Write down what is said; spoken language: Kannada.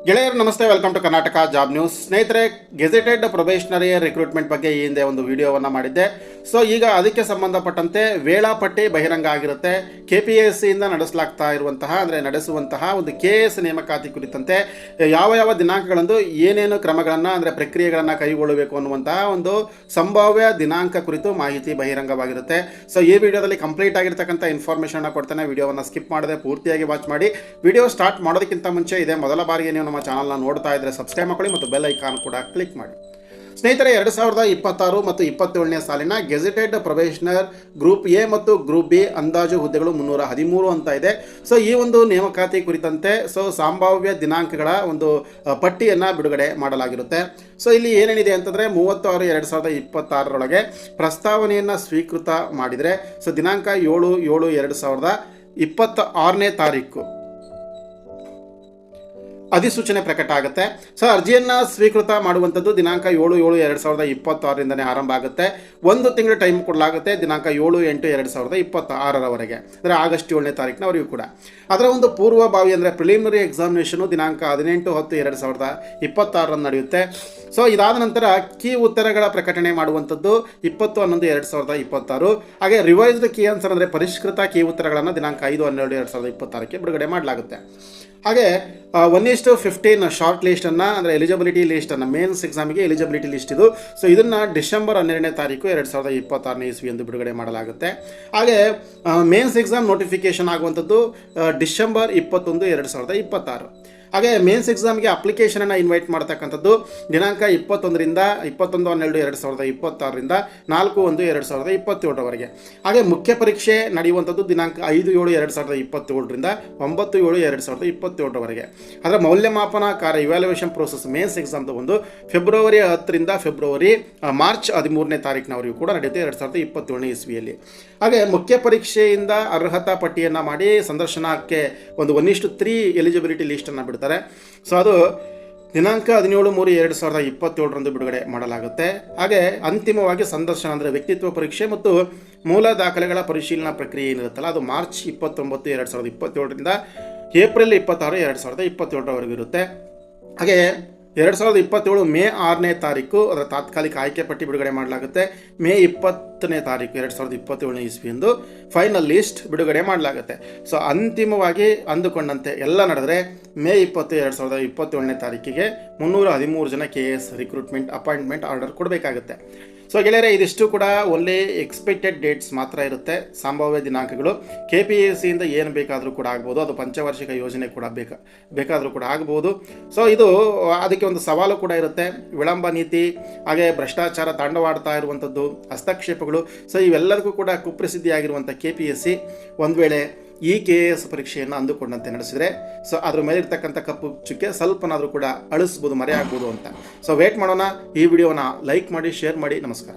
ಗೆಳೆಯರು ನಮಸ್ತೆ, welcome to Karnataka job news. ಸ್ನೇಹಿತರೆ, ಗೆಜೆಟೆಡ್ ಪ್ರೊಬೇಷನರಿ ರಿಕ್ರೂಟ್ಮೆಂಟ್ ಬಗ್ಗೆ ಈ ಹಿಂದೆ ಒಂದು ವಿಡಿಯೋವನ್ನು ಮಾಡಿದ್ದೆ. ಸೊ ಈಗ ಅದಕ್ಕೆ ಸಂಬಂಧಪಟ್ಟಂತೆ ವೇಳಾಪಟ್ಟಿ ಬಹಿರಂಗ ಆಗಿರುತ್ತೆ. KPSC ಇಂದ ನಡೆಸುವಂತಹ ಒಂದು KS ನೇಮಕಾತಿ ಕುರಿತಂತೆ ಯಾವ ಯಾವ ದಿನಾಂಕಗಳಂದು ಏನೇನು ಕ್ರಮಗಳನ್ನು ಪ್ರಕ್ರಿಯೆಗಳನ್ನು ಕೈಗೊಳ್ಳಬೇಕು ಅನ್ನುವಂತಹ ಒಂದು ಸಂಭಾವ್ಯ ದಿನಾಂಕ ಕುರಿತು ಮಾಹಿತಿ ಬಹಿರಂಗವಾಗಿರುತ್ತೆ. ಸೊ ಈ ವಿಡಿಯೋದಲ್ಲಿ ಕಂಪ್ಲೀಟ್ ಆಗಿರ್ತಕ್ಕಂಥ ಇನ್ಫಾರ್ಮೇಷನ್ ಕೊಡ್ತೇನೆ. ವಿಡಿಯೋವನ್ನು ಸ್ಕಿಪ್ ಮಾಡದೆ ಪೂರ್ತಿಯಾಗಿ ವಾಚ್ ಮಾಡಿ. ವಿಡಿಯೋ ಸ್ಟಾರ್ಟ್ ಮಾಡೋದಕ್ಕಿಂತ ಮುಂಚೆ ಇದೆ ಮೊದಲ ಬಾರಿಗೆ ನೀವು ನಮ್ಮ ಚಾನಲ್ನ ನೋಡ್ತಾ ಇದ್ರೆ ಸಬ್ಸ್ಕ್ರೈಬ್ ಮಾಡ್ಕೊಳ್ಳಿ ಮತ್ತು ಬೆಲ್ ಐಕಾನ್ ಕೂಡ ಕ್ಲಿಕ್ ಮಾಡಿ. ಸ್ನೇಹಿತರೆ, 2026 ಮತ್ತು 27ನೇ ಸಾಲಿನ ಗೆಜೆಟೆಡ್ ಪ್ರೊಬೇಷನರ್ ಗ್ರೂಪ್ ಎ ಮತ್ತು ಗ್ರೂಪ್ ಬಿ ಅಂದಾಜು ಹುದ್ದೆಗಳು 313 ಅಂತ ಇದೆ. ಸೊ ಈ ಒಂದು ನೇಮಕಾತಿ ಕುರಿತಂತೆ ಸಂಭಾವ್ಯ ದಿನಾಂಕಗಳ ಒಂದು ಪಟ್ಟಿಯನ್ನು ಬಿಡುಗಡೆ ಮಾಡಲಾಗಿರುತ್ತೆ. ಸೊ ಇಲ್ಲಿ ಏನೇನಿದೆ ಅಂತಂದರೆ 30/6/2026 ಪ್ರಸ್ತಾವನೆಯನ್ನು ಸ್ವೀಕೃತ ಮಾಡಿದರೆ ದಿನಾಂಕ 7/7/2026ನೇ ತಾರೀಕು ಅಧಿಸೂಚನೆ ಪ್ರಕಟ ಆಗುತ್ತೆ. ಸೊ ಅರ್ಜಿಯನ್ನು ಸ್ವೀಕೃತ ಮಾಡುವಂಥದ್ದು ದಿನಾಂಕ 7/7/2026ರಿಂದನೇ ಆರಂಭ ಆಗುತ್ತೆ. ಒಂದು ತಿಂಗಳ ಟೈಮ್ ಕೊಡಲಾಗುತ್ತೆ, ದಿನಾಂಕ 7/8/2026 ಅಂದರೆ ಆಗಸ್ಟ್ 7ನೇ ತಾರೀಕಿನವರೆಗೂ ಕೂಡ. ಅದರ ಒಂದು ಪೂರ್ವಭಾವಿ ಪ್ರಿಲಿಮಿನರಿ ಎಕ್ಸಾಮಿನೇಷನು ದಿನಾಂಕ 18/10/2026 ನಡೆಯುತ್ತೆ. ಸೊ ಇದಾದ ನಂತರ ಕೀ ಉತ್ತರಗಳ ಪ್ರಕಟಣೆ ಮಾಡುವಂಥದ್ದು 20/11/2026. ಹಾಗೆ ರಿವೈಸ್ಡ್ ಕೀ ಆನ್ಸರ್ ಪರಿಷ್ಕೃತ ಕೀ ಉತ್ತರಗಳನ್ನು ದಿನಾಂಕ 5/12/2026 ಬಿಡುಗಡೆ ಮಾಡಲಾಗುತ್ತೆ. ಹಾಗೆ 1:15 ಶಾರ್ಟ್ ಲಿಸ್ಟನ್ನು ಎಲಿಜಿಬಿಲಿಟಿ ಲಿಸ್ಟನ್ನು ಮೇನ್ಸ್ ಎಕ್ಸಾಮಿಗೆ ಎಲಿಜಿಬಿಲಿಟಿ ಲಿಸ್ಟ್ ಇದು. ಸೊ ಇದನ್ನು ಡಿಸೆಂಬರ್ 12ನೇ ತಾರೀಕು 2026ನೇ ಇಸ್ವಿಯಂದು ಬಿಡುಗಡೆ ಮಾಡಲಾಗುತ್ತೆ. ಹಾಗೆ ಮೇನ್ಸ್ ಎಕ್ಸಾಮ್ ನೋಟಿಫಿಕೇಶನ್ ಆಗುವಂಥದ್ದು ಡಿಸೆಂಬರ್ 21, 2026. ಹಾಗೆ ಮೇನ್ಸ್ ಎಕ್ಸಾಮ್ಗೆ ಅಪ್ಲಿಕೇಶನನ್ನು ಇನ್ವೈಟ್ ಮಾಡ್ತಕ್ಕಂಥದ್ದು ದಿನಾಂಕ 21/12/2026ರಿಂದ 4/1/2027. ಹಾಗೆ ಮುಖ್ಯ ಪರೀಕ್ಷೆ ನಡೆಯುವಂಥದ್ದು ದಿನಾಂಕ 5/7/2027ರಿಂದ 9/7/2027. ಅದರ ಮೌಲ್ಯಮಾಪನ ಕಾರ್ಯ ಇವ್ಯಾಲ್ಯೂಯೇಷನ್ ಪ್ರೋಸೆಸ್ ಮೇನ್ಸ್ ಎಕ್ಸಾಮ್ದು ಒಂದು ಫೆಬ್ರವರಿ 10ರಿಂದ ಮಾರ್ಚ್ 13ನೇ ತಾರೀಕಿನವರೆಗೂ ಕೂಡ ನಡೆಯುತ್ತೆ 2027ನೇ ಇಸ್ವಿಯಲ್ಲಿ. ಹಾಗೆ ಮುಖ್ಯ ಪರೀಕ್ಷೆಯಿಂದ ಅರ್ಹತಾ ಪಟ್ಟಿಯನ್ನು ಮಾಡಿ ಸಂದರ್ಶನಕ್ಕೆ ಒಂದು 1:3 ಎಲಿಜಿಬಿಲಿಟಿ ಲಿಸ್ಟನ್ನು ಬಿಡ್ತಾರೆ. ಸೊ ಅದು ದಿನಾಂಕ 17/3/2027 ಬಿಡುಗಡೆ ಮಾಡಲಾಗುತ್ತೆ. ಹಾಗೆ ಅಂತಿಮವಾಗಿ ಸಂದರ್ಶನ ವ್ಯಕ್ತಿತ್ವ ಪರೀಕ್ಷೆ ಮತ್ತು ಮೂಲ ದಾಖಲೆಗಳ ಪರಿಶೀಲನಾ ಪ್ರಕ್ರಿಯೆ ಏನಿರುತ್ತಲ್ಲ ಅದು ಮಾರ್ಚ್ 29, 2027ರಿಂದ ಏಪ್ರಿಲ್ 26, 2027 ಇರುತ್ತೆ. ಹಾಗೆ 2027 ಮೇ 6ನೇ ತಾರೀಕು ಅದರ ತಾತ್ಕಾಲಿಕ ಆಯ್ಕೆ ಪಟ್ಟಿ ಬಿಡುಗಡೆ ಮಾಡಲಾಗುತ್ತೆ. ಮೇ 20ನೇ ತಾರೀಕು 2027ನೇ ಇಸ್ವಿಯಂದು ಫೈನಲ್ ಲಿಸ್ಟ್ ಬಿಡುಗಡೆ ಮಾಡಲಾಗುತ್ತೆ. ಸೊ ಅಂತಿಮವಾಗಿ ಅಂದುಕೊಂಡಂತೆ ಎಲ್ಲ ನಡೆದರೆ ಮೇ 20, 2027ನೇ ತಾರೀಕಿಗೆ 313 ಜನ KS ರಿಕ್ರೂಟ್ಮೆಂಟ್ ಅಪಾಯಿಂಟ್ಮೆಂಟ್ ಆರ್ಡರ್ ಕೊಡಬೇಕಾಗುತ್ತೆ. ಸೊ ಗೆಳೆಯರೆ, ಇದಿಷ್ಟು ಕೂಡ ಒಳ್ಳೆ ಎಕ್ಸ್ಪೆಕ್ಟೆಡ್ ಡೇಟ್ಸ್ ಮಾತ್ರ ಇರುತ್ತೆ, ಸಂಭಾವ್ಯ ದಿನಾಂಕಗಳು. KPSCಯಿಂದ ಏನು ಬೇಕಾದರೂ ಕೂಡ ಆಗ್ಬೋದು, ಅದು ಪಂಚವಾರ್ಷಿಕ ಯೋಜನೆ ಕೂಡ ಬೇಕಾದರೂ ಕೂಡ ಆಗ್ಬೋದು. ಸೊ ಇದು ಅದಕ್ಕೆ ಒಂದು ಸವಾಲು ಕೂಡ ಇರುತ್ತೆ. ವಿಳಂಬ ನೀತಿ, ಹಾಗೆ ಭ್ರಷ್ಟಾಚಾರ ತಾಂಡವಾಡ್ತಾ ಇರುವಂಥದ್ದು, ಹಸ್ತಕ್ಷೇಪಗಳು. ಸೊ ಇವೆಲ್ಲದಕ್ಕೂ ಕೂಡ ಕುಪ್ರಸಿದ್ಧಿಯಾಗಿರುವಂಥ KPSC ಒಂದು ವೇಳೆ ಈ KS ಪರೀಕ್ಷೆಯನ್ನು ಅಂದುಕೊಂಡಂತೆ ನಡೆಸಿದರೆ ಸೊ ಅದ್ರ ಮೇಲಿರ್ತಕ್ಕಂಥ ಕಪ್ಪು ಚುಕ್ಕೆ ಸ್ವಲ್ಪನಾದರೂ ಕೂಡ ಅಳಿಸ್ಬೋದು, ಮರೆಯಾಗ್ಬೋದು ಅಂತ. ಸೊ ವೇಟ್ ಮಾಡೋಣ. ಈ ವಿಡಿಯೋನ ಲೈಕ್ ಮಾಡಿ, ಶೇರ್ ಮಾಡಿ. ನಮಸ್ಕಾರ.